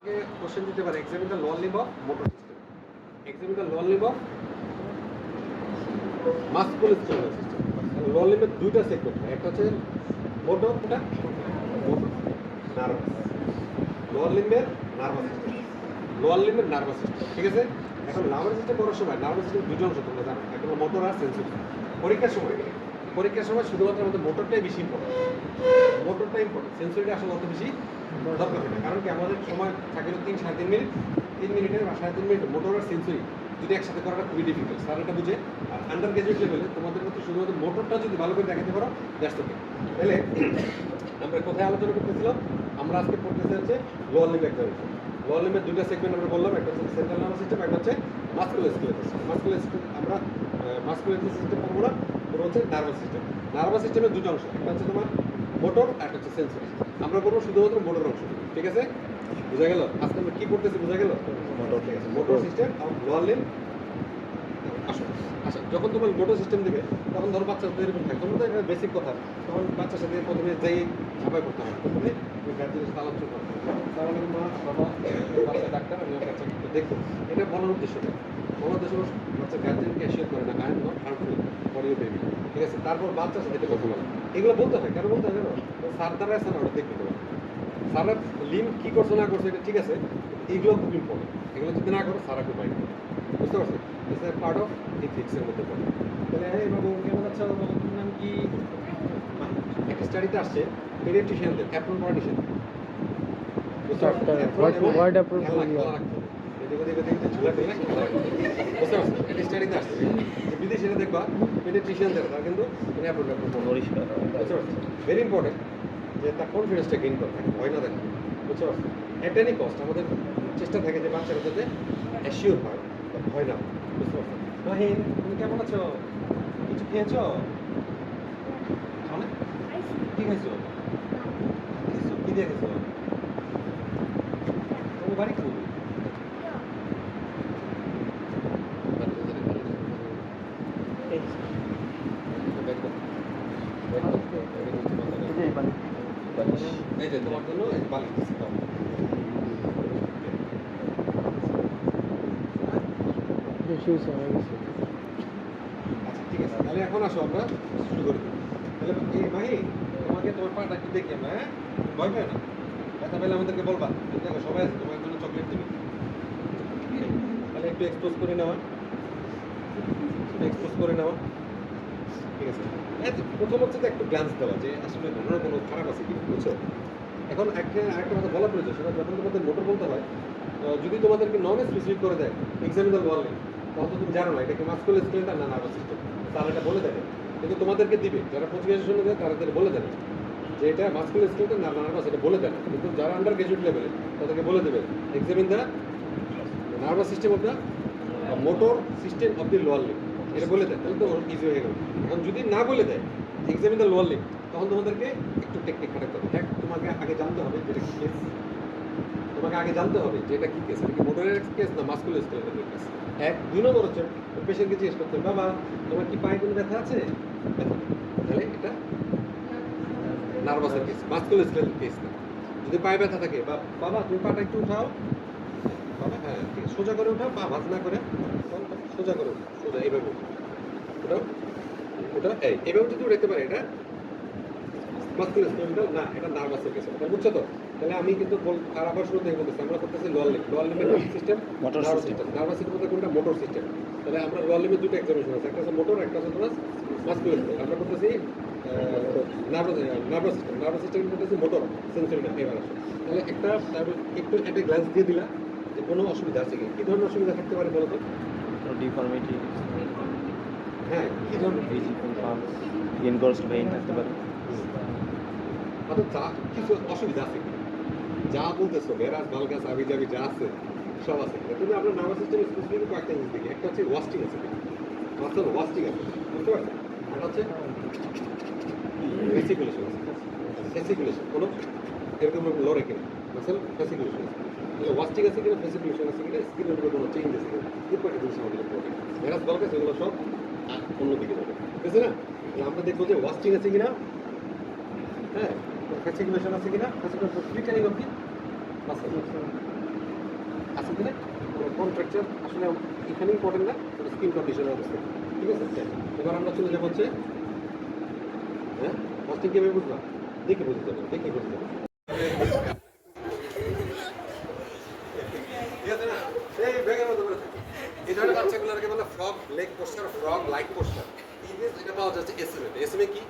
Question দিতে পারে examine the lower limb of motor system. Examine the lower limb of musculoskeletal system. Lower লিম্বের দুইটা segment হয়, একটা হচ্ছে মোটর, একটা মোটর নার্ভাস। লোয়ার লিম্বের নার্ভাস সিস্টেম, লোয়ার লিম্বের নার্ভাস সিস্টেম, ঠিক আছে। এখন নার্ভাস সিস্টেম পড়ার সময় নার্ভাস সিস্টেম দুটো অংশ তোমরা জানো, একটা হলো মোটর আর সেন্সরি। পরীক্ষার সময় শুধুমাত্র আমাদের মোটরটাই বেশি ইম্পর্টেন্ট, মোটরটা ইম্পর্টেন্ট, সেন্সরিটা আসলে অত বেশি দরকার হয় না। কারণ কি আমাদের সময় থাকে 3-3.5 মিনিট, 3 মিনিটের বা 3.5 মিনিট মোটর আর সেন্সরি দুটো একসাথে করাটা খুবই ডিফিকাল্ট, স্যার এটা বুঝে। আর আন্ডার গ্রাজুয়েট লেভেলে তোমাদের মধ্যে শুধুমাত্র মোটরটা যদি ভালো করে দেখাতে পারো দ্যাটস ওকে। তাহলে আমরা কোথায় আলোচনা করতেছিলাম? আমরা আজকে পড়তেছি হচ্ছে লোয়ার লিম্ব এক্সামিনেশন। লোয়ার লিম্বের দুইটা সেগমেন্ট আমরা বললাম, একটা হচ্ছে সেন্ট্রাল নার্ভাস সিস্টেম, একটা হচ্ছে মাস্কুলোস্কেলেটাল সিস্টেম। আমরা মাস্কুলোস্কেলেটাল সিস্টেম পড়বো না, পুরো হচ্ছে নার্ভাস সিস্টেম। নার্ভাস সিস্টেমের দুটো অংশ, একটা হচ্ছে তোমার মোটর আর একটা হচ্ছে সেন্সরি। আমরা বলবো শুধুমাত্র মোটর অংশ, ঠিক আছে? বোঝা গেল? আজকে আমরা কি করতেছি বোঝা গেল? মোটর, ঠিক আছে। মোটর সিস্টেম আর লোয়ার লিম্ব। আসো আচ্ছা, যখন তোমার মোটর সিস্টেম দিবে তখন ধরো বাচ্চা তো এরকম থাকে, তোমরা তো একটা বেসিক কথা, তখন বাচ্চার সাথে প্রথমে যাই সবাই করতে হবে, প্রথমে ওই গার্জেনের সাথে আলোচনা করতে হবে, তার মানে মা বাবা বাচ্চা ডাক্তার আমি আমার বাচ্চাকে একটু দেখবো, এটা বলার উদ্দেশ্য নেই। বলার উদ্দেশ্য বাচ্চা গার্জেনকে অ্যাসিওর করে না, I am not harmful for your baby, ঠিক আছে। তারপর বাচ্চার সাথে এটা কথা বলা, এগুলো বলতে হয়। কেন বলতে হয় জানো? স্যার দ্বারা আছে না, ওটা দেখতে পাবে স্যারের লিঙ্ক কী করছে না করছে এটা ঠিক আছে, এগুলো খুব ইম্পর্টেন্ট। এগুলো যদি না করো সারা খুব মাইন্ড করবে, বুঝতে পারছো? দিস ইজ পার্ট অফ ইথিক্সের মধ্যে পড়ে। তাহলে এই বাবু কেমন আছো? তোমার নাম কি? একটা স্টাডিতে আসছে পেডিয়াট্রিশিয়ানদের অ্যাপ্রন পড়া নিষেধ, বুঝতে পারছো? ওয়ার্ড অ্যাপ্রন খেলা রাখতে হবে, এদিকে ঝুলা দিলে খেলা রাখতে হবে, বুঝতে পারছো? একটা স্টাডিতে আসছে যে বিদেশিরা দেখবা পেডিয়াট্রিশিয়ানদের তারা কিন্তু অ্যাপ্রন পরিষ্কার, বুঝতে পারছো? ভেরি ইম্পর্টেন্ট যে তার কনফিডেন্সটা গেইন করে থাকে, ভয় না দেখে, বুঝতে পারছো? অ্যাট এনি কস্ট আমাদের চেষ্টা থাকে যে বাচ্চারা যাতে অ্যাসিওর হয়, ভয় না, বুঝতে পারছো? মাহিন তুমি কেমন আছো? কিছু খেয়েছো? খাওনি? কি খাইছো? কি দিয়ে খেয়েছো? তোমার বাড়ি কি? এই যে তোমার জন্য বালি দিচ্ছি, আচ্ছা ঠিক আছে, তাহলে এখন আসো আমরা শুরু করি। তাহলে এই মাহি তোমাকে তোমার পাটা একটু দেখি আমরা, হ্যাঁ? ভয় পায় না, ব্যথা পেলে আমাদেরকে বলবা, দেখো সবাই আছে, তোমার জন্য চকলেট দেবে। তাহলে একটু এক্সপোজ করে নেওয়া, এক্সপোজ করে নেওয়া, ঠিক আছে। প্রথম হচ্ছে যে একটু গ্লান্স দেওয়া যে আসলে ঘটনা কোনো খারাপ আছে কি, বুঝছো? এখন আরেকটা কথা বলা প্রয়োজন, সেটা যখন তোমাদের মোটর বলতে হয়, যদি তোমাদেরকে নন স্পেসিফিক করে দেয় এক্সামিন দ্য লোয়ার লিম্ব, তখন তো তুমি জানো না এটা কি মাস্কুলোস্কেলেটাল না নার্ভাস সিস্টেম, তাহলে এটা বলে দেবে। কিন্তু তোমাদেরকে দিবে যারা পরিবেশন দেয় তাদের বলে দেবে যে এটা মাস্কুলোস্কেলেটাল না নার্ভাস, এটা বলে দেয়। কিন্তু যারা আন্ডার গ্রাজুয়েট লেভেলে তাদেরকে বলে দেবে examine the nervous system of the motor system of the lower limb, এটা বলে দেয়, তাহলে তো ইজি হয়ে গেল। এখন যদি না বলে দেয় এক্সামিন দ্য লোয়ার লিম্ব, তখন তোমাদেরকে একটু টেকনিক খাটাতে হবে। এক, তোমাকে আগে জানতে হবে যেটা কি কেস, তোমাকে আগে জানতে হবে যে এটা কি কেস, এটা কি মোটরের কেস না মাস্কুলোস্কেলেটাল কেস। এক, 2 নম্বর হচ্ছে পেশেন্টকে জিজ্ঞেস করতে হবে, বাবা তোমার কি পায়ে কোনো ব্যথা আছে? ব্যথা নেই, তাহলে এটা নার্ভাসের কেস, মাস্কুলোস্কেলেটাল কেস না। যদি পায়ে ব্যথা থাকে, বা বাবা তুমি পাটা একটু উঠাও, বাবা হ্যাঁ ঠিক আছে, সোজা করে উঠাও, পা ভাঁজ না করে, সোজা করে উঠাও, সোজা এইভাবে ওটাও ওটা এইভাবে যদি উঠাতে পারে এটা মাস্কুলোস্কেলেটাল না, এটা নার্ভাসের কেস। তাহলে বুঝছো তো? তাহলে আমি কিন্তু আর আবার শুরু থেকে বলতেছি, আমরা করতেছি লোয়ার লিম্ব। লোয়ার লিম্বের system nervous system, nervous system কোনটা? Motor system. তাহলে আমরা লোয়ার লিম্বের দুটো এক্সামিনেশন আছে, একটা হচ্ছে মোটর, একটা হচ্ছে তোমার মাস্কুলোস্কেলেটাল। আমরা করতেছি নার্ভাস সিস্টেম, নার্ভাস সিস্টেম করতেছি মোটর, সেন্সরি না। এবার আসো, তাহলে একটু একটা গ্লান্স দিয়ে দিলা যে কোনো অসুবিধা আছে কি, কী ধরনের অসুবিধা থাকতে পারে বলো তো? ডিফর্মিটি, হ্যাঁ, কী ধরনের ভিজিবল পাম্প, ইনকোর্স ভেইন থাকতে পারে। অর্থাৎ যা কিছু অসুবিধা আছে কি, যা বলতেছো ভেরাস ভালগাস আবি যাবি যা আছে সব আছে, কিন্তু আমরা নার্ভাস সিস্টেমের স্পেসিফিক কয়েকটা জিনিস দেখি। একটা হচ্ছে ওয়াস্টিং আছে, মাসল ওয়াস্টিং আছে, বুঝতে পারছো? একটা হচ্ছে ফেসিকুলেশন আছে, ফেসিকুলেশন কোনো এরকম লড়ে কিনা, মাসল ফেসিকুলেশন আছে। তাহলে ওয়াস্টিং আছে কিনা, ফেসিকুলেশন আছে কিনা, স্কিনের উপরে কোনো চেঞ্জ আছে কিনা, এই কয়েকটা জিনিস আমাদের ইম্পর্টেন্ট। ভেরাস ভালগাস এগুলো সব অন্যদিকে যাবে, ঠিক আছে না? তাহলে আমরা দেখবো যে ওয়াস্টিং আছে কিনা, হ্যাঁ, ফেসিকুলেশন আছে কিনা, ফেসিকুলেশন ফ্রিটারিং অফ দি মাসল, এখানে কন্ট্রাকচার আসলে এখানে ইম্পর্টেন্ট না, স্কিন কন্ডিশনের অবস্থা। ঠিক আছে, এবার আমরা চলে যাবো হচ্ছে হ্যাঁ ফার্স্টে কীভাবে বুঝবা, দেখে বুঝতে হবে, দেখে বুঝতে হবে। ঠিক আছে না, এই ব্যাগের মধ্যে করে থাকে। এই ধরনের বাচ্চাগুলোকে বলে frog leg poster, frog like poster. এটা পাওয়া যাচ্ছে এসএমএ। এসএমএ কি?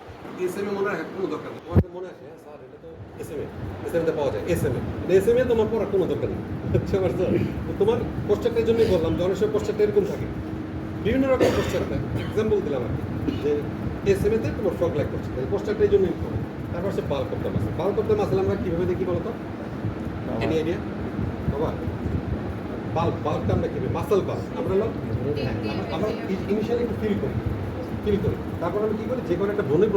এসএমএ মনে রাখার কোনো দরকার নেই। তোমার মনে আছে হ্যাঁ স্যার এটা তো এসএমএ, এসএমএতে পাওয়া যায় এসএমএ। এসএমএ তোমার পড়ার কোনো দরকার নেই। আচ্ছা বুঝছো? তোমার পোস্টারটার জন্যই বললাম যে অনেক সময় পোস্টারটা এরকম থাকে, বিভিন্ন রকম পোস্টার। এক্সাম্পল দিলাম আর কি, যে এসএমএতে তোমার ফ্রগ লাইক পোস্টার, পোস্টারটা এই জন্য ইম্পর্টেন্ট। তারপর হচ্ছে bulk of the muscle. Bulk of the muscle আমরা কীভাবে দেখি বলতো? এনি আইডিয়া বাবা? বাল্কটা আমরা কীভাবে, মাসেল বাল্ক আমরা আমরা ইনিশিয়ালি একটু ফিল করি, তারপর আমি কী করি, যে কোনো একটা বোনের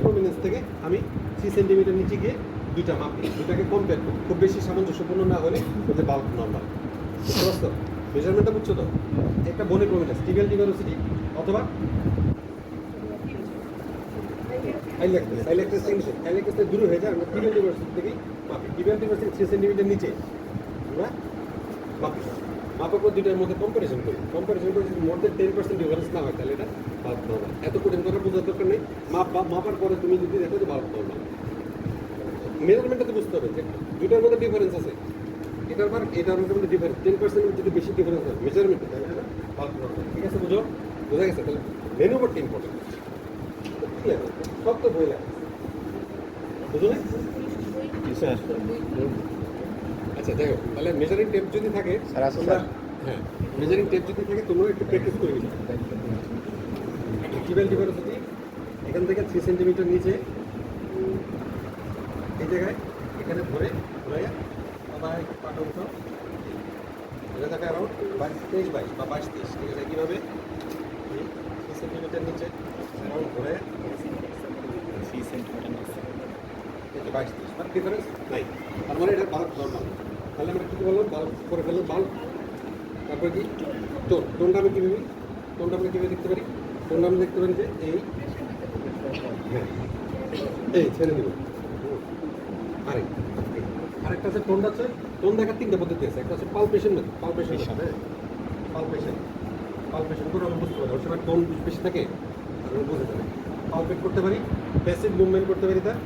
প্রমিনেন্স থেকে আমি 3 সেন্টিমিটার নিচে গিয়ে দুইটা মাপি, দুটাকে কম্পেয়ার করি। খুব বেশি সামঞ্জস্যপূর্ণ না হলে ওদের বাল্ক নর্মাল। বুঝতে পারছো? মেজারমেন্টটা বুঝছো তো? একটা বোনের প্রমিনেন্স, টিবিয়াল টিউবারোসিটি অথবা আইল্যাক্টাস থেকে দূরে হয়ে যায়, আমরা টিবিয়াল টিউবারোসিটি থেকেই মাপি। টিবিয়াল টিউবারোসিটি 3 সেন্টিমিটার নিচে আমরা মাপি, মাপার পর দুইটার মধ্যে কম্পারিজন করি যদি মোর দেন 10% ডিফারেন্স না হয় তাহলে এটা বাল্ক নর্মাল। এত কঠিন করে বোঝার দরকার নেই। মাপার পরে তুমি যদি দেখো যে বাল্ক নর্মাল, মেজারমেন্টটা তো বুঝতে হবে যে দুইটার মধ্যে ডিফারেন্স আছে, এটার মধ্যে ডিফারেন্স 10% যদি বেশি ডিফারেন্স হয় মেজারমেন্টে, তাহলে এটা বাল্ক নর্মাল। ঠিক আছে, বোঝা গেছে? তাহলে মেনুভারটা ইম্পর্টেন্ট। সব তো বই লাগে, বুঝো না? আচ্ছা যাই হোক, তাহলে মেজারিং টেপ যদি থাকে, হ্যাঁ মেজারিং টেপ যদি থাকে তোমরা একটু প্র্যাকটিস করে নিবে। টিবিয়াল টিউবারোসিটি এখান থেকে 3 সেন্টিমিটার নিচে এই জায়গায় এখানে ধরে ঘুরাইয়া আবার পাঠক এটা থাকে অ্যারাউন্ড 23 22 বা 22 23। ঠিক আছে, কীভাবে 3 সেন্টিমিটার নিচে অ্যারাউন্ড ঘুরে 3 সেন্টিমিটার নিচে 22 23, বাট ডিফারেন্স নাই। তার মানে এটা বাল্ক নর্মাল। তাহলে আমরা কী বললাম, বাল্ক করে ফেললাম বাল্ক। তারপরে কি টোনটা আমরা কীভাবে দেখতে পারি? টোনটা আমরা দেখতে পারি যে এই হ্যাঁ এই ছেড়ে দেবো। আরেকটা আছে টোনটা আছে, টোন দেখার 3টা পদ্ধতি আছে। একটা আছে পালপেশন, হ্যাঁ পালপেশন করে আমরা বুঝতে পারি। ওর সময় টোন বেশি থাকে আমরা বুঝতে পারি, পালপেট করতে পারি, প্যাসিভ মুভমেন্ট করতে পারি। তার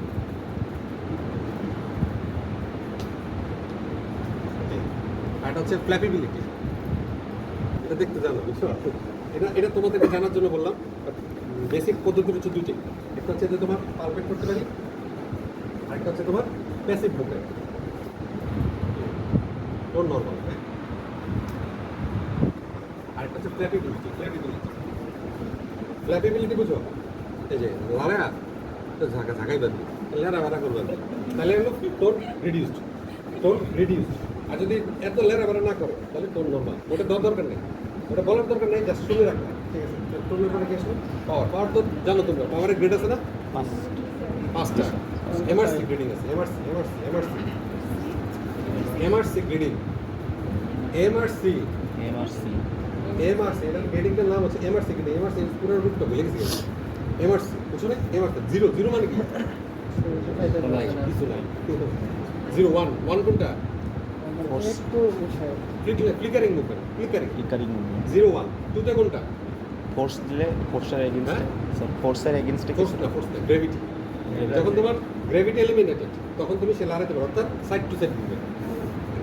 আর হচ্ছে ফ্ল্যাপিবিলিটি, এটা দেখতে জানো, বুঝছো? এটা তোমাদেরকে জানার জন্য বললাম। বেসিক পদ্ধতি হচ্ছে দুইটি, একটা হচ্ছে যে তোমার পালপেট করতে পারি, আরেকটা হচ্ছে তোমার প্যাসিভ মুভমেন্ট, টোন নর্মাল। আরেকটা হচ্ছে ফ্ল্যাপিবিলিটি বুঝো? এই যে লারা ঝাঁকাই বাঁধবি, লেরা করবেন, তাহলে হলো টোন রিডিউসড। আর যদি এত লেরা না করে তাহলে টোন নর্মাল। ওটা দরকার নেই, ওটা বলার দরকার নেই, জাস্ট শুনে রাখবে। ঠিক আছে, টোনের পরে কি আসলো? পাওয়ার তো জানো তোমরা, পাওয়ারের গ্রেড আছে না? 5টা। এমআরসি গ্রেডিং আছে, এমআরসি গ্রেডিং, এমআরসি এটার গ্রেডিংটার নাম হচ্ছে এমআরসি গ্রেডিং। এমআরসি পুরো রূপটা ভুলে গেছি। এমআরসি বুঝছো না? এমআরসি জিরো মানে কি? কিছু নাই। 0 1 কোনটা? ফ্লিকারিং মুভমেন্ট, ফ্লিকারিং 0 1 2টা কোনটা? ফোর্স দিলে ফোর্সের এগেইনস্ট, ফোর্সের এগেইনস্টে ফোর্স না, গ্র্যাভিটি। যখন তোমার গ্র্যাভিটি এলিমিনেটেড তখন তুমি সে লাড়াতে পারো, অর্থাৎ side to side movement.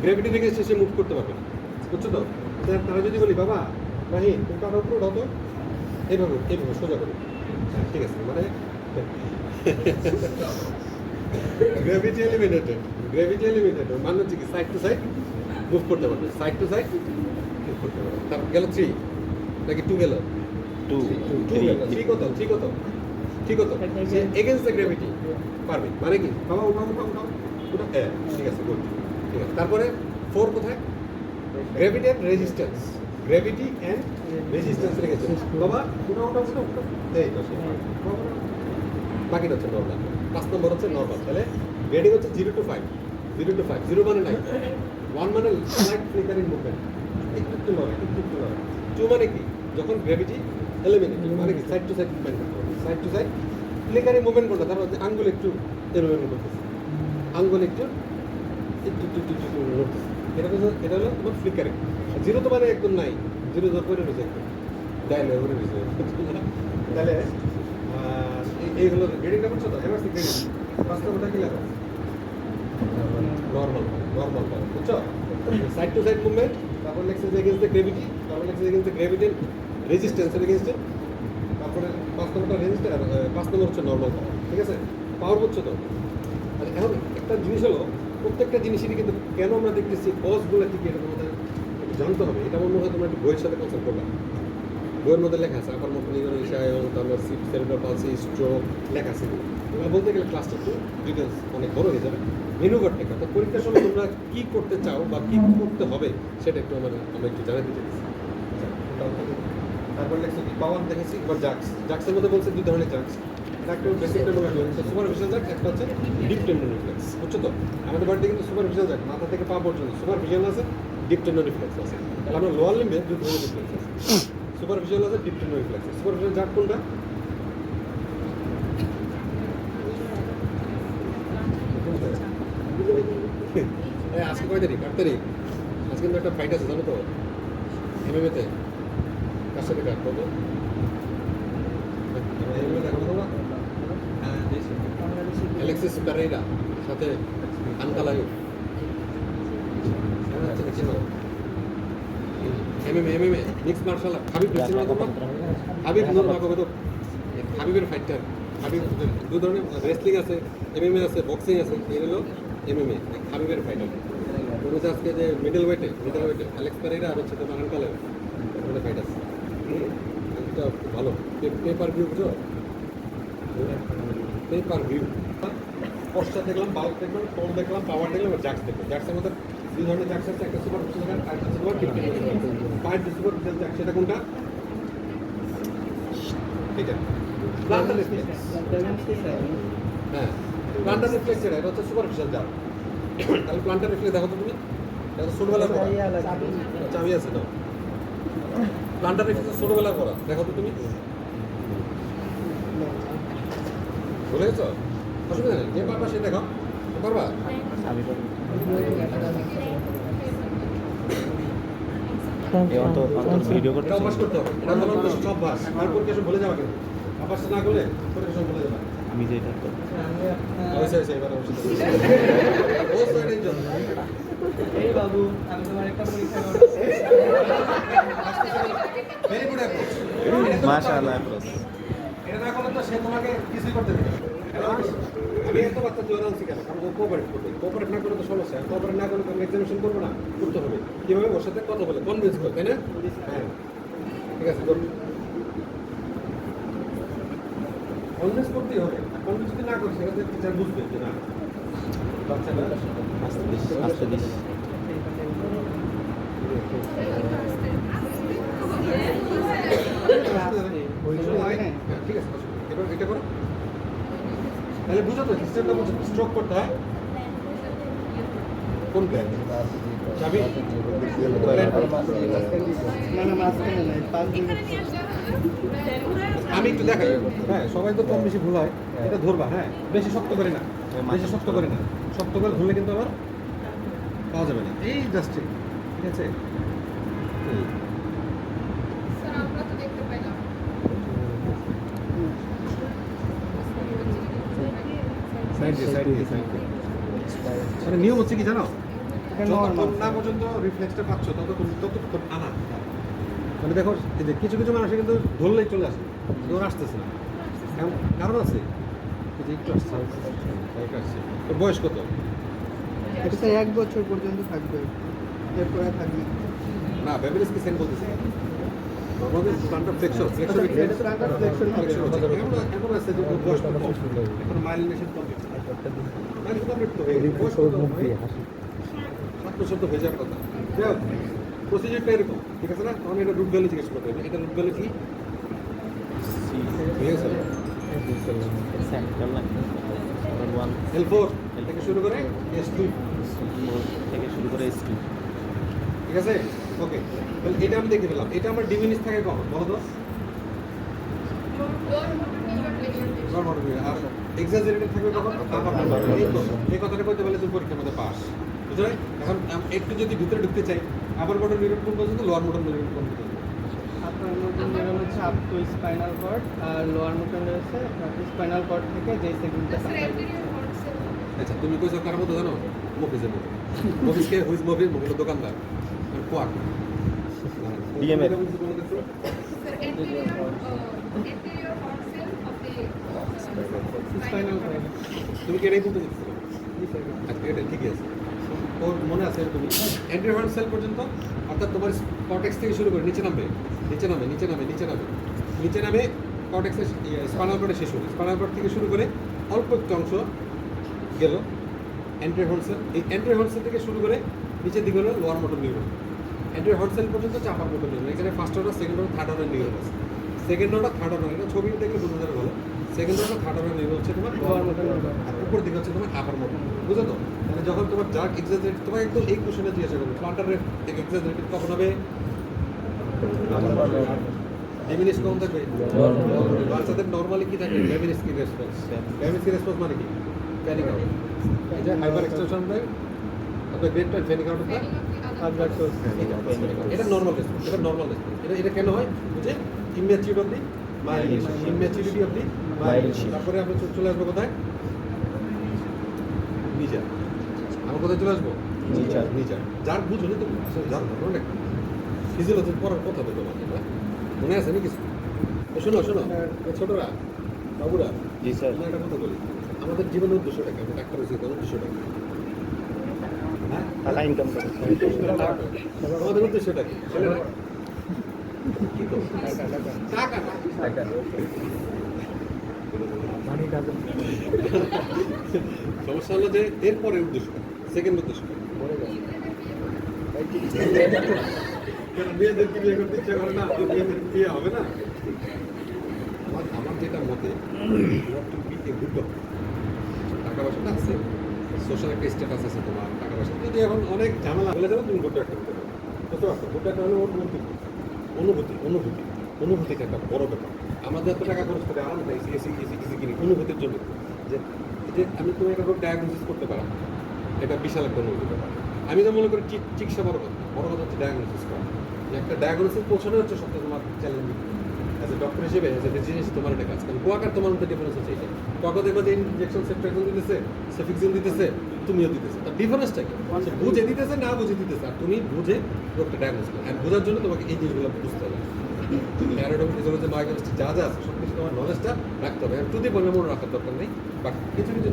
Gravity থেকে সে মুভ করতে পারবে না, বুঝছো তো? তারা যদি বলি বাবা নাহি তুমি কারোর উপর উঠাও তো, এইভাবে সোজা করে, ঠিক আছে, মানে গ্র্যাভিটি এলিমিনেটেড মানে হচ্ছে কি সাইড টু সাইড মুভ করতে পারবে, মুভ করতে পারবে। তারপর গেল 3 নাকি 2 গেল 2 3 কত সে এগেইনস্ট দ্য গ্র্যাভিটি পারবে, মানে কি বাবা উঠাও ঠিক আছে, গুড, ঠিক আছে। তারপরে 4 কোথায়? গ্র্যাভিটি অ্যান্ড রেজিস্ট্যান্স রেখেছে বাবা, উঠাও এই তো বাকিটা হচ্ছে নর্মাল। 5 নম্বর হচ্ছে নর্মাল। তাহলে গ্রেডিং হচ্ছে 0 to 5, 0 মানে নাই, 1 মানে লাইট ফ্লিকারিং মুভমেন্ট, একটু নড়ে। 2 মানে কি? যখন গ্র্যাভিটি এলিমিনেটেড, মানে কি side to side movement, flickering movement কোনটা? তার মধ্যে আঙ্গুল একটু এলোমেলো করতেছে, আঙ্গুল একটু নড়তেছে। এটা হলো তোমার ফ্লিকারিং। জিরো তো মানে একদম নাই, জিরো তো করে রয়েছে একদম ডায়ালে করে রয়েছে। তাহলে এই হলো গ্রেডিংটা করছো তো, এমএসসি গ্রেডিং বাস্তবটা কি লাগবে? নর্মাল বুঝছো? সাইড টু সাইড মুভমেন্ট, তারপর লেখছে যে এগেইনস্ট দ্য গ্রেভিটি, তারপর লেখছে এগেইনস্ট দ্য গ্রেভিটি রেজিস্ট্যান্সের এগেইনস্টে, তারপরে 5 নম্বরটা রেজিস্টার, 5 নম্বর হচ্ছে নর্মাল পাওয়ার। ঠিক আছে, পাওয়ার বুঝছো তো? আর এখন একটা জিনিস হলো, প্রত্যেকটা জিনিসেরই কিন্তু কেন আমরা দেখতেছি কজগুলো কি এটা তোমাদের একটু জানতে হবে। এটা আমার মনে হয় তোমরা একটু বইয়ের সাথে কনসাল্ট করবে। বইয়ের মধ্যে লেখা আছে আপার মোটর নিউরন ইশায়ন, তারপর সেরেব্রাল পালসি, স্ট্রোক লেখা আছে। তোমরা বলতে গেলে ক্লাসটা একটু ডিটেলস অনেক বড় হয়ে যাবে। মেনুভার থেকে অর্থাৎ পরীক্ষার সময় তোমরা কী করতে চাও বা কী করতে হবে সেটা একটু আমরা একটু জানাতে চাইছি। তারপর লেখছে কি পাওয়ার দেখেছি, এবার জাক্সের মধ্যে বলছে 2 ধরনের জাক্স। একটা বেসিক টেন্ডন রিফ্লেক্স, সুপারফিশিয়াল জাক, একটা হচ্ছে ডিপ টেন্ডন রিফ্লেক্স। বুঝছো তো? আমাদের বাড়িতে কিন্তু সুপারফিশিয়াল জাক, মাথা থেকে পা পর্যন্ত সুপারফিশিয়াল আছে, ডিপ টেন্ডন রিফ্লেক্স আছে। তাহলে আমরা লোয়ার লিম্বে 2 ধরনের রিফ্লেক্স আছে, সুপারফিশিয়াল আছে, ডিপ টেন্ডন রিফ্লেক্স আছে। সুপারফিশিয়াল জাক কোনটা? আজকে কয় তারিখ? 8 তারিখ। আজকে কিন্তু একটা ফাইট আছে জানো তো, এমএমএতে। কার সাথে কাট করবো? অ্যালেক্সিস পেরেইরা সাথে আনকালায়ু। MMA mix martial art. Khabib Nurmagomedov, হাবিবের ফাইটার। হাবিব 2 ধরনের রেসলিং আছে, এমএমএ আছে, বক্সিং আছে। এই হলো এমএমএ, হাবিবের ফাইটার। বলেছে আজকে যে মিডল ওয়েটে অ্যালেক্স পেরেইরা আর হচ্ছে তোমার আনকালায়ু ফাইট আছে। এটা ভালো পেপার ভিউ, বুঝো? পেপার ভিউ পশ্চাৎ দেখলাম, বাল্ব দেখলাম, টোন দেখলাম, পাওয়ার দেখলাম, আর জাক্স দেখলাম। জাক্সের মধ্যে 2 ধরনের জাক্স আছে, একটা সুপারফিশিয়াল জাক আর একটা super deep tendon reflex. Part superficial jerk সেটা কোনটা? এটা প্লান্টার রিফ্লেক্স। হ্যাঁ, প্লান্টার রিফ্লেক্স এটা হচ্ছে সুপারফিশিয়াল জাক। তাহলে প্লান্টার রিফ্লেক্স দেখো তো তুমি, এটা ছোটবেলার পড়া চাবি আছে তো। প্লান্টার রিফ্লেক্স ছোটবেলার পড়া দেখো তো তুমি, ভুলে গেছো? অসুবিধা নেই, যে পারবা সে দেখো, পারবা? আমি ভিডিও করতে এটা অভ্যাস করতে হবে। এটা হলো বেশি অভ্যাস, তারপর কিছু ভুলে যাবে কিন্তু অভ্যাস না করলে পরে সব ভুলে যাবে। আমি যেটা অবশ্যই এবার অবশ্যই এই বাবু, আমি তোমার একটা পরীক্ষা করব। Very good approach. মাশাআল্লাহ অ্যাপ্রোচ। এটা না করলে তো সে তোমাকে কিছুই করতে দেবে না। আমি এত বাচ্চা জোর আনছি কেন? কারণ ও কোঅপারেট করবে। কোঅপারেট না করলে তো সমস্যা। কোঅপারেট না করলে তুমি এক্সামিনেশন করবো না, করতে হবে। কীভাবে? ওর সাথে কথা বলে কনভিন্স করে, তাই না? হ্যাঁ, ঠিক আছে, গুড। কনভিন্স করতেই হবে। কনভিন্স যদি না করি সেক্ষেত্রে টিচার বুঝবে যে না বাচ্চাটা আস্তে দিস ঠিক আছে, এবার এটা করো। তাহলে বুঝো তো সিস্টেমটা বুঝো, স্ট্রোক করতে হয় কোন প্ল্যান? চাবি আমি একটু দেখাই। হ্যাঁ, সবাই তো কম বেশি ভুল হয়, এটা ধরবা। হ্যাঁ, বেশি শক্ত করে না, বেশি শক্ত করে না। শক্ত করে ধরলে কিন্তু আবার পাওয়া যাবে না। এই জাস্ট ঠিক আছে। মানে নিয়ম হচ্ছে কি জানো, যতক্ষণ না পর্যন্ত রিফ্লেক্সটা পাচ্ছ ততক্ষণ আনা। মানে দেখো এই যে কিছু কিছু মানুষ কিন্তু ধরলেই চলে আসে, ওর আসতেছে না, কারণ আছে এই যে একটু আসছে, তোর বয়স কত? এটা স্যার 1 বছর পর্যন্ত থাকবে, এরপরে থাকবে না। বেবিলিস কি সেন বলতেছে নরমালি প্লান্টার ফ্লেক্সর এটা তো প্লান্টার ফ্লেক্সর এখন আছে যে ওর বয়স কত, এখন মাইলিনেশন কমপ্লিট, মাইলিনেশন কমপ্লিট তো হয়ে বয়স কত? 7 বছর তো হয়ে যাওয়ার কথা। প্রসিজারটা এরকম, ঠিক আছে না? তখন এটা রুট ভ্যালু জিজ্ঞেস করতে হবে। এটা রুট ভ্যালু কি? ঠিক আছে, L4 থেকে শুরু করে S2 থেকে শুরু করে S2। ঠিক আছে, ওকে। তাহলে এটা আমি দেখে ফেললাম। এটা আমার ডিমিনিশ থাকে কখন বলো তো? আর এক্সাজারেটেড থাকবে কখন? এই কথাটা কইতে বলে তুমি পরীক্ষার মধ্যে পাস। বুঝতে হয়? এখন একটু যদি ভিতরে ঢুকতে চাই, আপার মোটর নিউরন কোন পর্যন্ত, লোয়ার মোটর নিউরন কোন পর্যন্ত? আপনার মোটর নিউরন হচ্ছে আপ টু স্পাইনাল কর্ড, আর লোয়ার মোটর রয়েছে স্পাইনাল কর্ড থেকে যে সেগমেন্টটা সাপ্লাই করছে। আচ্ছা, তুমি কইছো কার মতো জানো? মফিজের মতো। মফিজকে হুইজ মফিজ, মফিজ দোকানদার আর quack DML anterior horn cell of the spinal cord. তুমি কি এটাই বলতে চাইছো? আচ্ছা, এটা ঠিকই আছে। ওর মনে আছে তুমি অ্যান্টেরিয়র হর্ন সেল পর্যন্ত, অর্থাৎ তোমার কর্টেক্স থেকে শুরু করে নিচে নামবে, নিচে নামে, নিচে নামে, নিচে নামে, নিচে নামে কর্টেক্সের স্পাইনাল কর্ডে শেষ হবে। স্পাইনাল কর্ড থেকে শুরু করে অল্প একটু অংশ গেল অ্যান্টেরিয়র হর্ন সেল। এই অ্যান্টেরিয়র হর্ন সেল থেকে শুরু করে নিচের দিকে হলো lower motor neuron. Anterior horn cell পর্যন্ত হচ্ছে আপার মোটর নিউরন। এখানে first order, second order, third order neuron আছে। সেকেন্ড অর্ডার, থার্ড অর্ডার, এটা ছবি দেখলে বোঝা যাবে ভালো। Second order, third order neuron হচ্ছে তোমার লোয়ার মোটর নিউরন, আর উপর দিকে হচ্ছে তোমার আপার মোটর। বুঝো তো? মানে যখন তোমার জার্ক এক্সাজারেট, তোমার একদম এই কোশ্চেনে জিজ্ঞাসা করবে প্লান্টারের এক্সাজারেটেড কখন হবে? ডেমিনিশ কখন থাকবে? বাচ্চাদের নরমালি কি থাকে? ডেমিনিশ কি রেসপন্স। ডেমিনিশ কি রেসপন্স মানে কি? Panic out. এই যে হাইপার এক্সটেনশন দেয়, আপনার গ্রেট টাইম প্যানিক আউট হয়। এটা নরমাল রেসপন্স, এটা নরমাল রেসপন্স। এটা কেন হয়? বুঝে immature of the myelination, immaturity of the myelination. তারপরে আমরা চলে আসবো কোথায়? নিচে। আমরা কোথায় চলে আসবো? নিচে। যার বুঝুনি তো আসলে যার ধরো না ফিজিওলজির পড়ার কথা তো তোমার মনে আছে নাকি কিছু? শোনো শোনো ছোটরা, বাবুরা, জি স্যার। আমি একটা কথা বলি, আমাদের জীবনের উদ্দেশ্যটা কি? আমি ডাক্তার হয়েছি, তার উদ্দেশ্যটা কি? হ্যাঁ, টাকা ইনকাম করে আমাদের উদ্দেশ্যটা কি? ছেলেরা কি করবে? টাকা টাকা। সমস্যা হলো যে এরপরের উদ্দেশ্য, সেকেন্ড উদ্দেশ্য মেয়েদেরকে বিয়ে করতে ইচ্ছা করে না, মেয়েদের বিয়ে হবে না। আমার যেটা মতে টাকা পয়সাটা আছে, সোশ্যাল একটা স্ট্যাটাস আছে তোমার, টাকা পয়সা যদি এখন অনেক ঝামেলা বলে যাবে, তুমি গুড একটা করতে পারো। বুঝতে পারছো? গুড একটা হলো ওর অনুভূতি, অনুভূতি, অনুভূতিটা একটা বড় ব্যাপার। আমাদের এত টাকা খরচ করে আরাম নাই এসি এসি এসি কিনি অনুভূতির জন্য, যে যে আমি তুমি একটা রোগ ডায়াগনোসিস করতে পারো, এটা বিশাল একটা অনুভূতি ব্যাপার। আমি তো মনে করি চিকিৎসা বড় কথা, বড় কথা হচ্ছে ডায়াগনোসিস করা। একটা ডায়াগনোসিস পৌঁছানো হচ্ছে সবথেকে তোমার চ্যালেঞ্জিং। অ্যাজ এ ডক্টর হিসেবে, অ্যাজ এ ফিজিশিয়ান তোমার একটা কাজ। কারণ কোয়াকার তোমার মধ্যে ডিফারেন্স হচ্ছে এইটা। কোয়াকা দেখবে যে ইনজেকশন সেপ্ট্রাকশন দিতেছে, সেফিক্সিন দিতেছে, তুমিও দিতেছে। তার ডিফারেন্সটা কি? সে বুঝে দিতেছে না বুঝে দিতেছে, আর তুমি বুঝে রোগটা ডায়াগনোস করো। আর বোঝার জন্য তোমাকে এই জিনিসগুলো বুঝতে হবে। অ্যানাটমি, ফিজিওলজি, বায়োকেমিস্ট্রি যা যা আছে সব কিছু তোমার নলেজটা রাখতে হবে। আর যদি বলে মনে রাখার দরকার নেই, বাট কিছু কিছু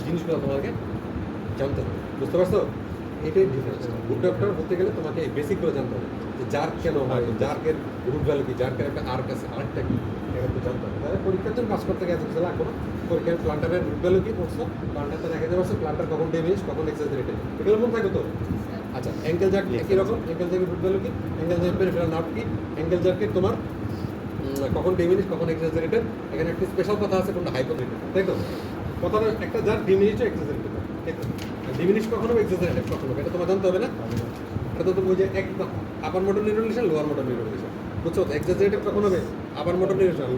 জিনিসগুলো তোমাকে জানতে হবে। বুঝতে পারছো? এটাই ডিফারেন্স। গুড ডক্টর হতে গেলে তোমাকে এই বেসিকগুলো জানতে হবে, যে জার্ক কেন হয়, জার্কের রুট ভ্যালু কি, জার্কের একটা আর্ক আছে, আর্কটা কি, এটা তো জানতে হবে। তাহলে পরীক্ষার জন্য পাস করতে গেছে কিছু লাগবে না। পরীক্ষার প্লান্টারের রুট ভ্যালু কি পড়ছো, প্লান্টারটা দেখাতে পারছো, প্লান্টার কখন ড্যামেজ, কখন এক্সাজারেটেড, এগুলো মনে থাকো তো। আচ্ছা, অ্যাঙ্কেল জার্ক একই রকম, অ্যাঙ্কেল জার্কের রুট ভ্যালু কি, অ্যাঙ্কেল জার্ক পেরিফেরাল নার্ভ কি, অ্যাঙ্কেল জার্কের তোমার কখন ড্যামেজ, কখন এক্সাজারেটেড। এখানে একটা স্পেশাল কথা আছে, কোনটা হাইপোথেটিক, তাই তো? কথাটা একটা জার্ক ড্যামেজ এক্সাজারেটেড, ঠিক আছে? ডিমিনিশ কখনো এক্সাজারেটেড কখনো, এটা তোমার জানতে হবে না? এটা তো তুমি ওই যে একদম upper motor neurolesion, lower motor neurolesion, বুঝছো? এক্সাজারেটেড কখন হবে? Upper motor neurolesion,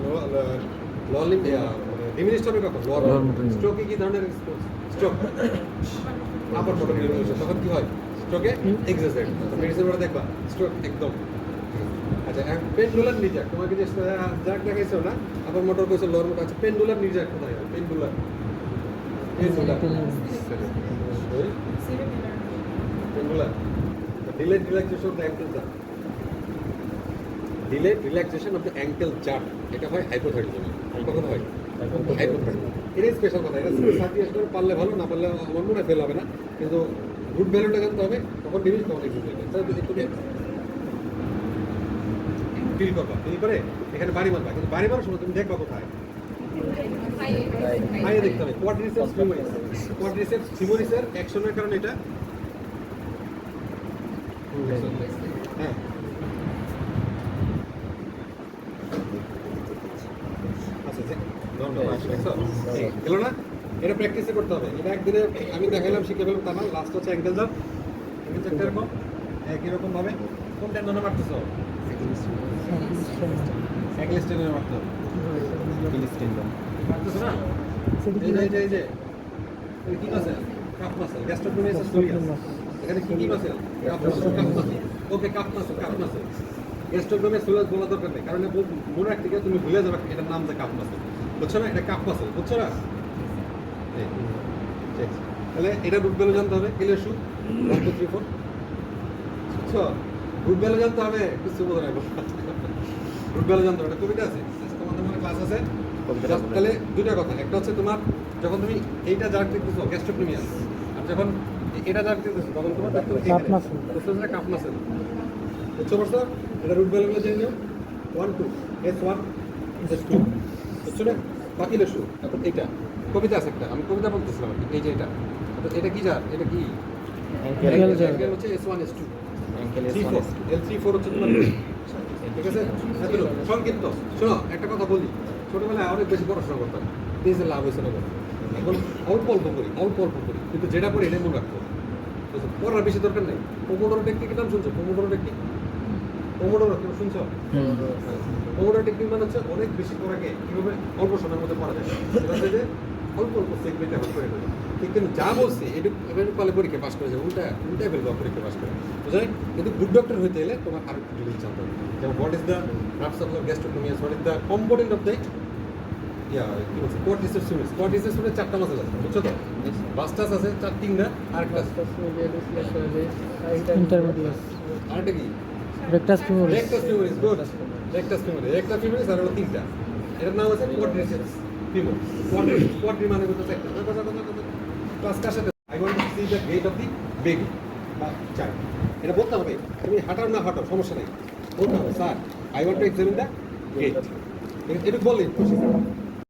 lower limb, diminish হবে কখন? Lower motor. স্ট্রোকে কি ধরনের স্ট্রোক? আপার মোটর নিউরোলেশন, তখন কি হয়? স্ট্রোকে এক্সাজারেট। মেডিসিন ওরা দেখবা স্ট্রোক একদম। আচ্ছা, পেন্ডুলার নিজাক, তোমাকে যে জার্ক দেখাইছো না, আপার মোটর কইছো, লোয়ার মোটর। আচ্ছা, পেন্ডুলার নিজাক কোথায়? পেন্ডুলার পেন্ডুলার delayed relaxation of the ankle joint. Delayed relaxation of the ankle joint. এটা হয় হাইপোথাইরয়েডিজমে। কখন হয়? হাইপোথাইরয়েডিজম। এটা স্পেশাল কথা, এটা সার্টিফিকেট করে পারলে ভালো, না পারলে আমার মনে হয় ফেল হবে না। কিন্তু রুট ভ্যালুটা জানতে হবে, কখন ডিমিনিশ, কখন এক্সাজারেটেড। তাহলে একটু ফিল করবা, ফিল করে এখানে বাড়ি মারবা। কিন্তু বাড়ি মারার সময় তুমি দেখবা কোথায়? হাইয়ে দেখতে হবে। কোয়াড্রিসেপস ফিমোরিস, কোয়াড্রিসেপস ফিমোরিসের অ্যাকশনের কারণে এটা হ্যাঁ গেল না? এটা প্র্যাকটিসে করতে হবে। এটা একদিনে আমি দেখাইলাম, শিখে ফেলাম তা না। লাস্ট হচ্ছে অ্যাঙ্কেল জাম্প। অ্যাঙ্কেল জাম্পটা এরকম একই রকম ভাবে কোন টেন্ডনে মারতেছ? অ্যাকিলিস টেন্ডনে মারতে হবে। মারতেছ না? এই যে কি আছে? কাপ মাসেল গ্যাস্ট্রোক্রোমিয়াস সোলিয়াস এখানে কি মাসেল কাপ মাসেল ওকে কাপ মাসেল গ্যাস্ট্রোক্রোমিয়াস সোলিয়াস বলা দরকার নেই কারণ মনে রাখতে গেলে তুমি ভুলে যাবে এটার নাম যে কাপ মাসেল বুঝছো না এটা কাপ মাসেল বুঝছো না এই, ঠিক আছে। তাহলে এটা রুট ভ্যালু জানতে হবে ক্লিয়ার শু 1 2 3 4 বুঝছো রুট ভ্যালু জানতে হবে কিছু বোঝা নাই রুট ভ্যালু জানতে হবে এটা কবিতা আছে আজকে তোমাদের মনে ক্লাস আছে কবিতাটা Just তাহলে দুইটা কথা একটা হচ্ছে তোমার যখন তুমি এইটা জার্ক দেখতেছো গ্যাস্ট্রোক্রোমিয়াস আর যখন এটা জার্ক দেখতেছো তখন তোমার কাপ মাসেল কাপ মাসেল বুঝছো বলছো এটা রুট ভ্যালুগুলো জেনে নিও 1 2 S1 S2 বুঝছো না বাকি লেসু এখন এটা কবিতা আছে একটা আমি কবিতা বলতেছিলাম আর কি এই যে এটা তো এটা কি জার এটা কি অ্যাঙ্গেল হচ্ছে S1 S2 অ্যাঙ্কেল L3 4 হচ্ছে তোমার ঠিক আছে এতটুকু সংক্ষিপ্ত শোনো একটা কথা বলি ছোটবেলায় অনেক বেশি পড়াশোনা করতাম নিজে লাভ হয়েছে না কোনো। এখন অল্প অল্প করি কিন্তু যেটা করি এটাই মনে রাখতো বুঝছো? পড়ার বেশি দরকার নেই পোমোডোরো টেকনিকের নাম শুনছো পোমোডোরো টেকনিক পোমোডোরো কেউ শুনছো পোমোডোরো টেকনিক মানে হচ্ছে অনেক বেশি পড়াকে কীভাবে অল্প সময়ের মধ্যে পড়া যায় সেটা হচ্ছে যে অল্প সেগমেন্ট এখন করে দেবে ঠিক কিন্তু যা বলছে এটুকু পালে পরীক্ষা পাস করে যাবে উল্টায় ফেলবে পরীক্ষা পাস করে বুঝলেন কিন্তু গুড ডক্টর হইতে গেলে তোমার আরো ডিটেলস জানতে হবে যেমন what is the roughs of gastrocnemius what is the component of the কি বলছে কোয়াড্রিসেপস ফিউমিস কোয়াড্রিসেপস ফিউমিস 4টা মাসেল আছে বুঝছো তো বাস্টাস আছে 3 না আরেকটা আছে ইন্টারমিডিয়েট আরেকটা কি rectus femoris rectus ফিউমিস good rectus ফিউমিস আর হলো 3টা এটার নাম আছে কোয়াড্রিসেপস ফিউমিস কোয়াড্রি মানে হচ্ছে একটা ক্লাস কার সাথে I want to see the gate of the baby বা চাইল্ড এটা বলতে হবে তুমি হাঁটাও না হাঁটাও সমস্যা নেই বলতে হবে sir I want to examine the gate এটা বললেই খুশি